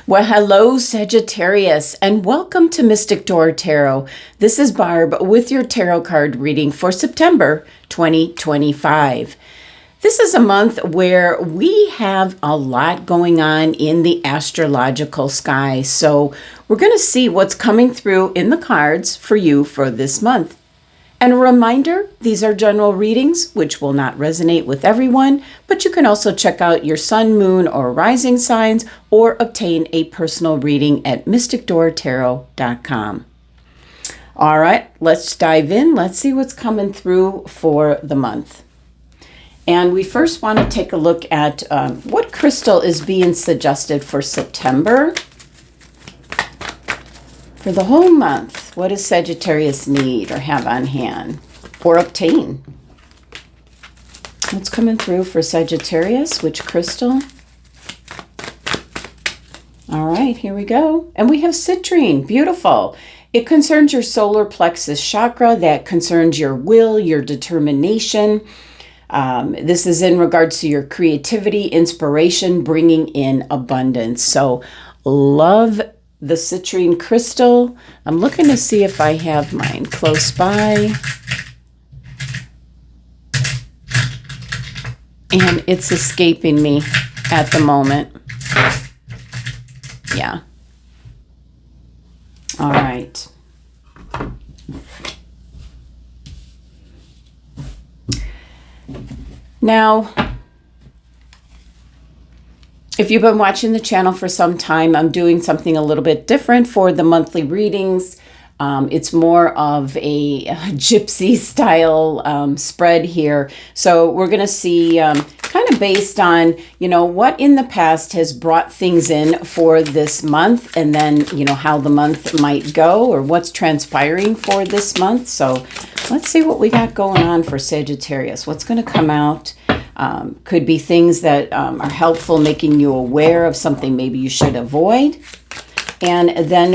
Well, hello, Sagittarius, and welcome to Mystic Door Tarot. This is Barb with your tarot card reading for September 2025. This is a month where we have a lot going on in the astrological sky, so we're going to see what's coming through in the cards for you for this month. And a reminder, these are general readings, which will not resonate with everyone, but you can also check out your sun, moon, or rising signs, or obtain a personal reading at mysticdoortarot.com. All right, let's dive in. Let's see what's coming through for the month. And we first want to take a look at what crystal is being suggested for September. For the whole month, what does Sagittarius need or have on hand or obtain? What's coming through for Sagittarius? Which crystal? All right, here we go. And we have citrine. Beautiful. It concerns your solar plexus chakra. That concerns your will, your determination. This is in regards to your creativity, inspiration, bringing in abundance. So love the citrine crystal. I'm looking to see if I have mine close by. And it's escaping me at the moment. Yeah. All right. Now, if you've been watching the channel for some time, I'm doing something a little bit different for the monthly readings. It's more of a gypsy style spread here. So we're going to see kind of based on, what in the past has brought things in for this month, and then, how the month might go or what's transpiring for this month. So let's see what we got going on for Sagittarius. What's going to come out? Could be things that are helpful, making you aware of something maybe you should avoid. And then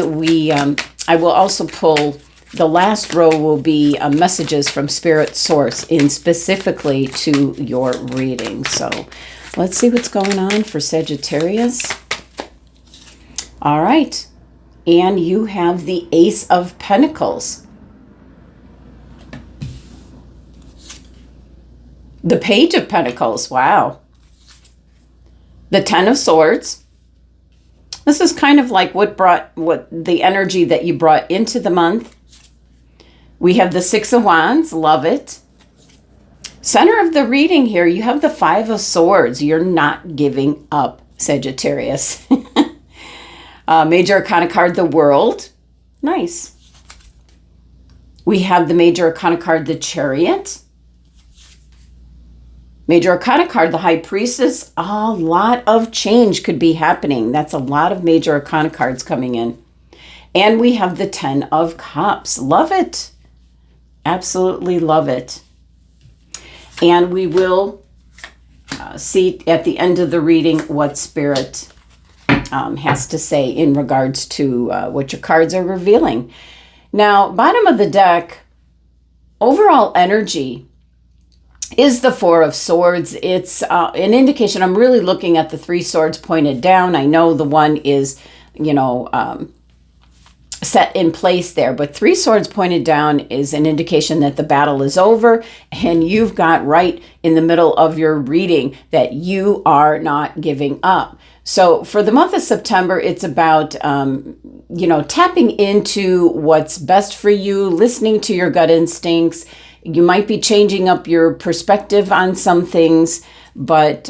I will also pull, the last row will be messages from Spirit Source in specifically to your reading. So let's see what's going on for Sagittarius. All right. And you have the Ace of Pentacles. The Page of Pentacles, wow. The Ten of Swords. This is kind of like what the energy that you brought into the month. We have the Six of Wands, love it. Center of the reading here, you have the Five of Swords. You're not giving up, Sagittarius. Major Arcana card, the World. Nice. We have the Major Arcana card, the Chariot. Major Arcana card, the High Priestess. A lot of change could be happening. That's a lot of Major Arcana cards coming in. And we have the Ten of Cups. Love it. Absolutely love it. And we will see at the end of the reading what Spirit has to say in regards to what your cards are revealing. Now, bottom of the deck, overall energy is the Four of Swords. It's an indication. I'm really looking at the three swords pointed down. I know the one is, set in place there, but three swords pointed down is an indication that the battle is over, and you've got right in the middle of your reading that you are not giving up. So for the month of September, it's about, tapping into what's best for you, listening to your gut instincts. You might be changing up your perspective on some things, but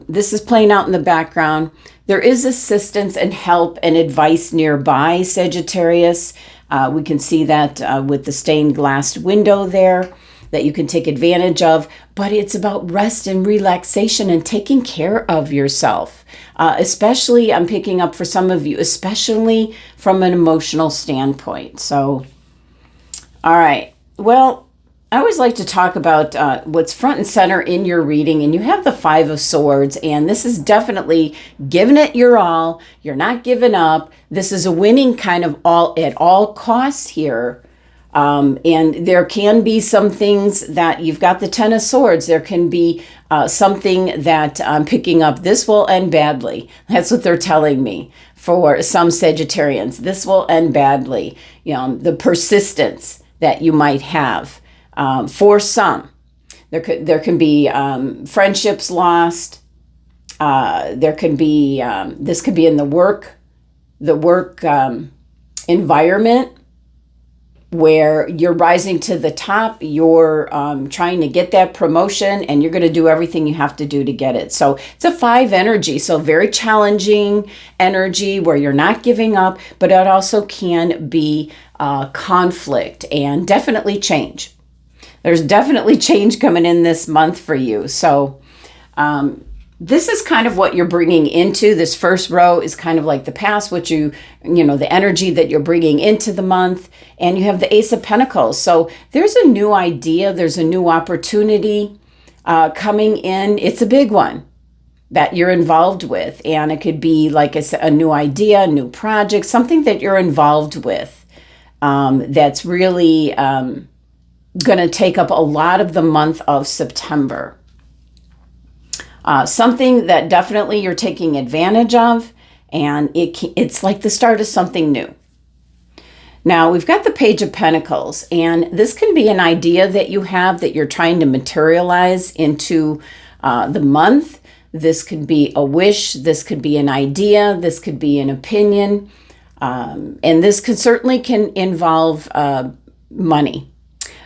this is playing out in the background. There is assistance and help and advice nearby, Sagittarius. We can see that with the stained glass window there that you can take advantage of, but it's about rest and relaxation and taking care of yourself. Especially, I'm picking up for some of you, especially from an emotional standpoint. So, all right. Well, I always like to talk about what's front and center in your reading, and you have the Five of Swords, and this is definitely giving it your all. You're not giving up. This is a winning kind of all at all costs here And there can be some things that you've got the Ten of Swords. There can be something that I'm picking up. This will end badly. That's what they're telling me for some Sagittarians. This will end badly. The persistence that you might have. For some, there can be friendships lost. There can be, this could be in the work environment, where you're rising to the top, you're trying to get that promotion, and you're going to do everything you have to do to get it. So it's a 5 energy, so very challenging energy where you're not giving up, but it also can be conflict and definitely change. There's definitely change coming in this month for you. So this is kind of what you're bringing into. This first row is kind of like the past, what the energy that you're bringing into the month. And you have the Ace of Pentacles. So there's a new idea. There's a new opportunity coming in. It's a big one that you're involved with. And it could be like a new idea, a new project, something that you're involved with that's really going to take up a lot of the month of September. Something that definitely you're taking advantage of, and it's like the start of something new. Now, we've got the Page of Pentacles, and this can be an idea that you have that you're trying to materialize into the month. This could be a wish. This could be an idea. This could be an opinion. And this certainly can involve money.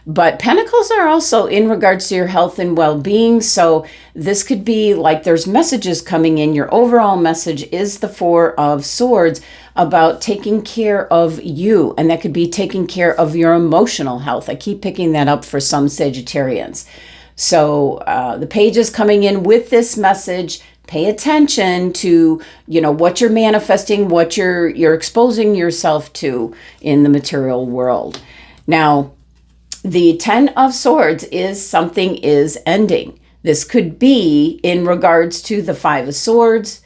But Pentacles are also in regards to your health and well-being. So this could be like there's messages coming in. Your overall message is the 4 of Swords about taking care of you. And that could be taking care of your emotional health. I keep picking that up for some Sagittarians. So the Page is coming in with this message. Pay attention to, what you're manifesting, what you're exposing yourself to in the material world. Now, the 10 of Swords is something is ending. This could be in regards to the 5 of Swords,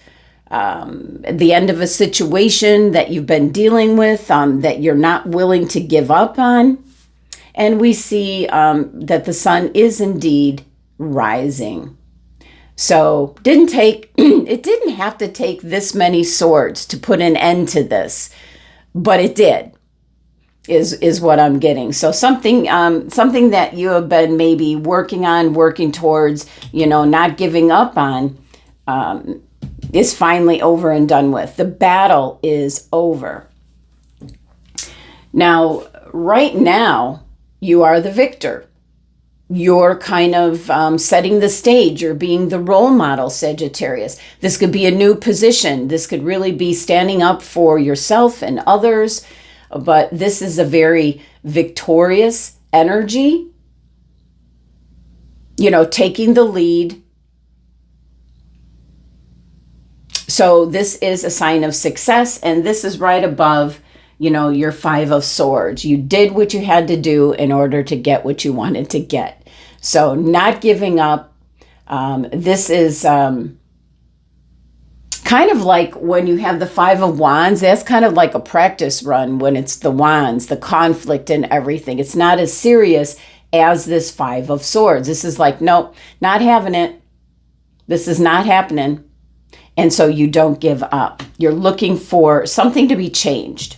the end of a situation that you've been dealing with, that you're not willing to give up on. And we see that the sun is indeed rising. So it didn't have to take this many swords to put an end to this, but it did. Is what I'm getting. So something that you have been maybe working towards, not giving up on, is finally over and done with. The battle is over. Now, right now, you are the victor. You're kind of setting the stage. You're being the role model, Sagittarius. This could be a new position. This could really be standing up for yourself and others. But this is a very victorious energy, taking the lead. So this is a sign of success, and this is right above, your 5 of Swords. You did what you had to do in order to get what you wanted to get. So not giving up. This is kind of like when you have the 5 of Wands, that's kind of like a practice run when it's the wands, the conflict and everything. It's not as serious as this 5 of Swords. This is like, nope, not having it. This is not happening. And so you don't give up. You're looking for something to be changed.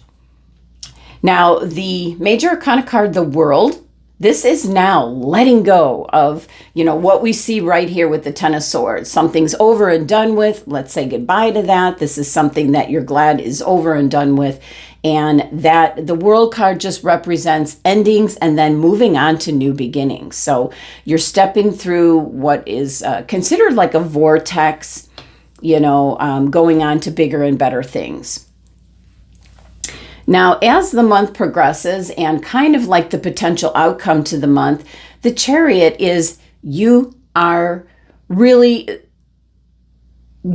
Now, the Major Arcana card, the World, this is now letting go of, what we see right here with the 10 of Swords. Something's over and done with. Let's say goodbye to that. This is something that you're glad is over and done with. And that the World card just represents endings and then moving on to new beginnings. So you're stepping through what is considered like a vortex, going on to bigger and better things. Now, as the month progresses and kind of like the potential outcome to the month, the Chariot is you are really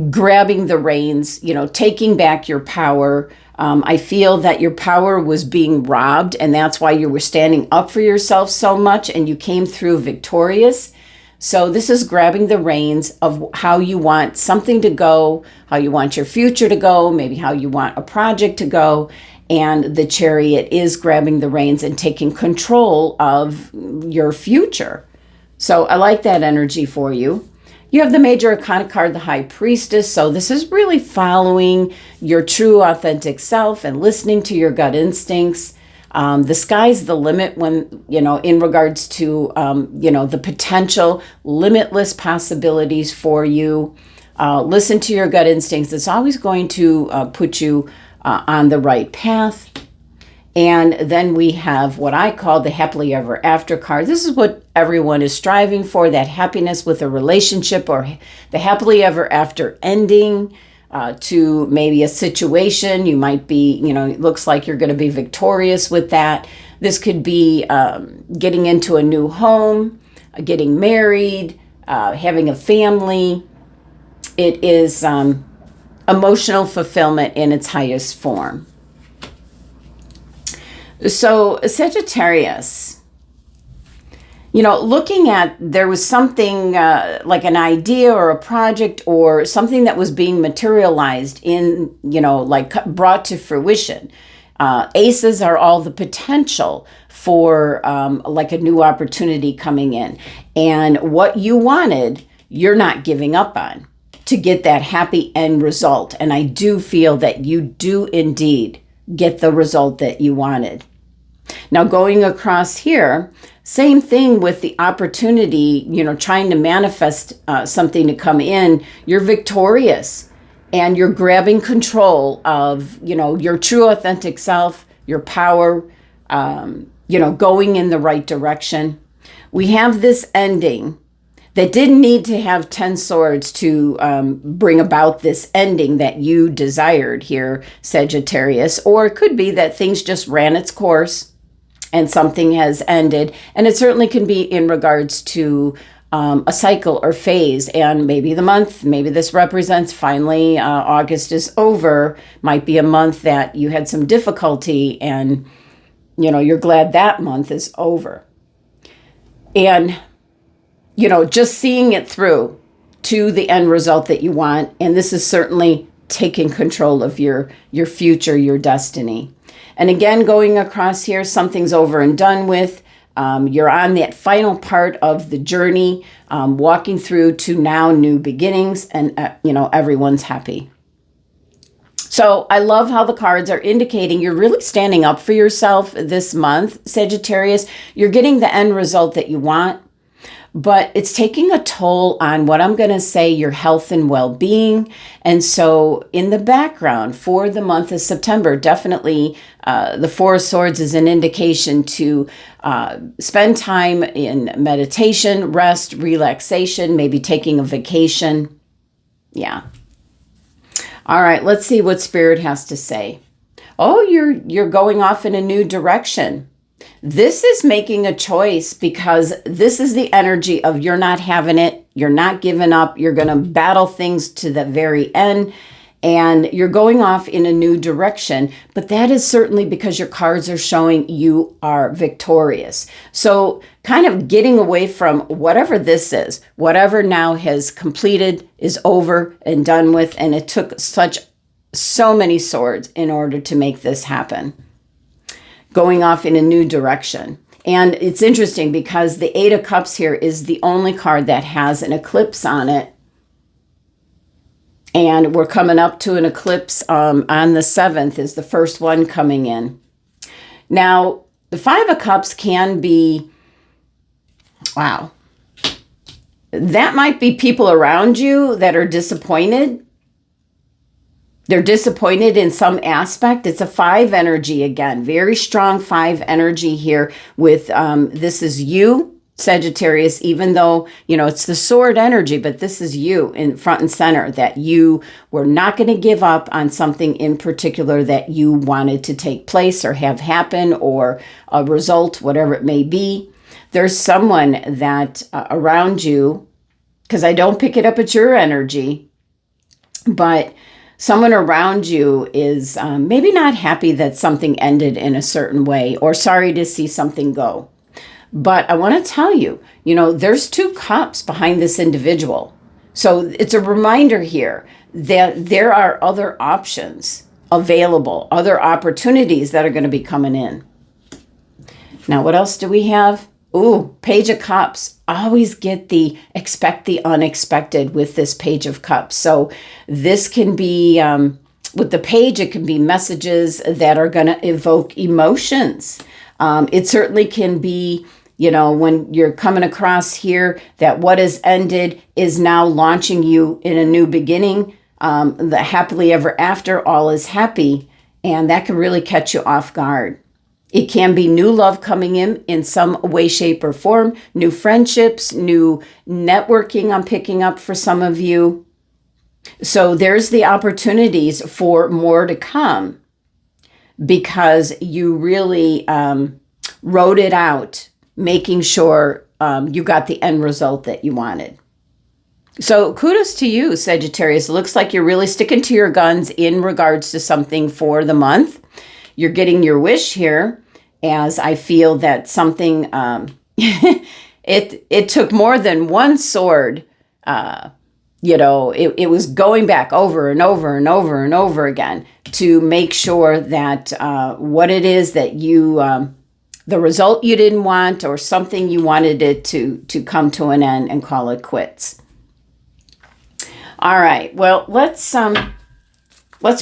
grabbing the reins, taking back your power. I feel that your power was being robbed, and that's why you were standing up for yourself so much and you came through victorious. So this is grabbing the reins of how you want something to go, how you want your future to go, maybe how you want a project to go. and the Chariot is grabbing the reins and taking control of your future. So I like that energy for you. You have the Major Arcana card, the High Priestess. So this is really following your true, authentic self and listening to your gut instincts. The sky's the limit when, in regards to, the potential limitless possibilities for you. Listen to your gut instincts. It's always going to put you on the right path. And then we have what I call the happily ever after card. This is what everyone is striving for, that happiness with a relationship, or the happily ever after ending to maybe a situation. You might be, it looks like you're going to be victorious with that. This could be getting into a new home, getting married, having a family. It is emotional fulfillment in its highest form. So Sagittarius, looking at, there was something like an idea or a project or something that was being materialized in, brought to fruition. Aces are all the potential for like a new opportunity coming in. And what you wanted, you're not giving up on to get that happy end result. And I do feel that you do indeed get the result that you wanted. Now going across here, same thing with the opportunity, trying to manifest something to come in. You're victorious and you're grabbing control of, your true authentic self, your power, going in the right direction. We have this ending that didn't need to have 10 swords to bring about this ending that you desired here, Sagittarius. Or it could be that things just ran its course and something has ended. And it certainly can be in regards to a cycle or phase, and maybe the month, maybe this represents finally August is over, might be a month that you had some difficulty and, you're glad that month is over. And just seeing it through to the end result that you want. And this is certainly taking control of your future, your destiny. And again, going across here, something's over and done with. You're on that final part of the journey, walking through to now new beginnings, and, everyone's happy. So I love how the cards are indicating you're really standing up for yourself this month, Sagittarius. You're getting the end result that you want. But it's taking a toll on what I'm going to say, your health and well-being. And so in the background for the month of September, definitely the Four of Swords is an indication to spend time in meditation, rest, relaxation, maybe taking a vacation. Yeah. All right, let's see what Spirit has to say. Oh, you're going off in a new direction. This is making a choice, because this is the energy of you're not having it. You're not giving up. You're going to battle things to the very end, and you're going off in a new direction. But that is certainly because your cards are showing you are victorious. So kind of getting away from whatever this is, whatever now has completed, is over and done with. And it took so many swords in order to make this happen. Going off in a new direction. And it's interesting because the Eight of Cups here is the only card that has an eclipse on it. And we're coming up to an eclipse on the 7th is the first one coming in. Now, the Five of Cups can be, wow, that might be people around you that are disappointed. They're disappointed in some aspect. It's a 5 energy again, very strong 5 energy here with this is you, Sagittarius, even though, it's the sword energy, but this is you in front and center, that you were not going to give up on something in particular that you wanted to take place or have happen, or a result, whatever it may be. There's someone that around you, because I don't pick it up at your energy, but someone around you is maybe not happy that something ended in a certain way, or sorry to see something go. But I want to tell you, there's 2 cups behind this individual. So it's a reminder here that there are other options available, other opportunities that are going to be coming in. Now, what else do we have? Ooh, Page of Cups. Always expect the unexpected with this Page of Cups. So this can be, with the page, it can be messages that are going to evoke emotions. It certainly can be, when you're coming across here that what has ended is now launching you in a new beginning. The happily ever after, all is happy. And that can really catch you off guard. It can be new love coming in some way, shape, or form, new friendships, new networking I'm picking up for some of you. So there's the opportunities for more to come because you really wrote it out, making sure you got the end result that you wanted. So kudos to you, Sagittarius. It looks like you're really sticking to your guns in regards to something for the month. You're getting your wish here, as I feel that something, it took more than one sword. It was going back over and over and over and over again to make sure that what it is that you, the result you didn't want or something you wanted it to come to an end and call it quits. All right, well, let's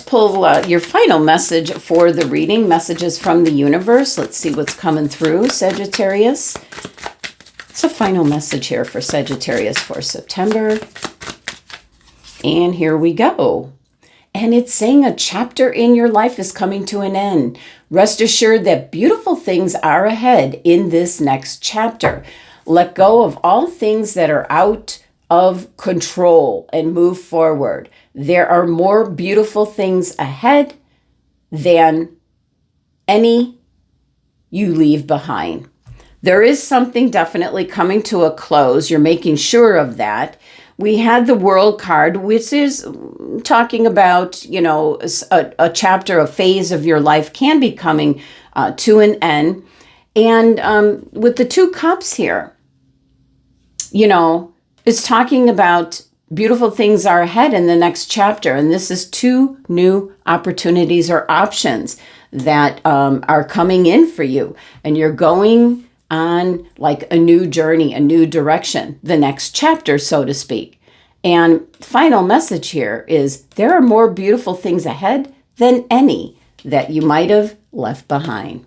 pull your final message for the reading, messages from the universe. Let's see what's coming through, Sagittarius. It's a final message here for Sagittarius for September. And here we go. And it's saying a chapter in your life is coming to an end. Rest assured that beautiful things are ahead in this next chapter. Let go of all things that are out of control and move forward. There are more beautiful things ahead than any you leave behind. There is something definitely coming to a close. You're making sure of that. We had the World card, which is talking about, a chapter, a phase of your life can be coming to an end. And with the 2 cups here, it's talking about beautiful things are ahead in the next chapter. And this is 2 new opportunities or options that are coming in for you. And you're going on like a new journey, a new direction, the next chapter, so to speak. And final message here is there are more beautiful things ahead than any that you might have left behind.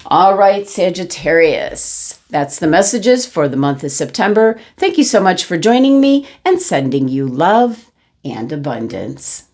All right, Sagittarius, that's the messages for the month of September. Thank you so much for joining me and sending you love and abundance.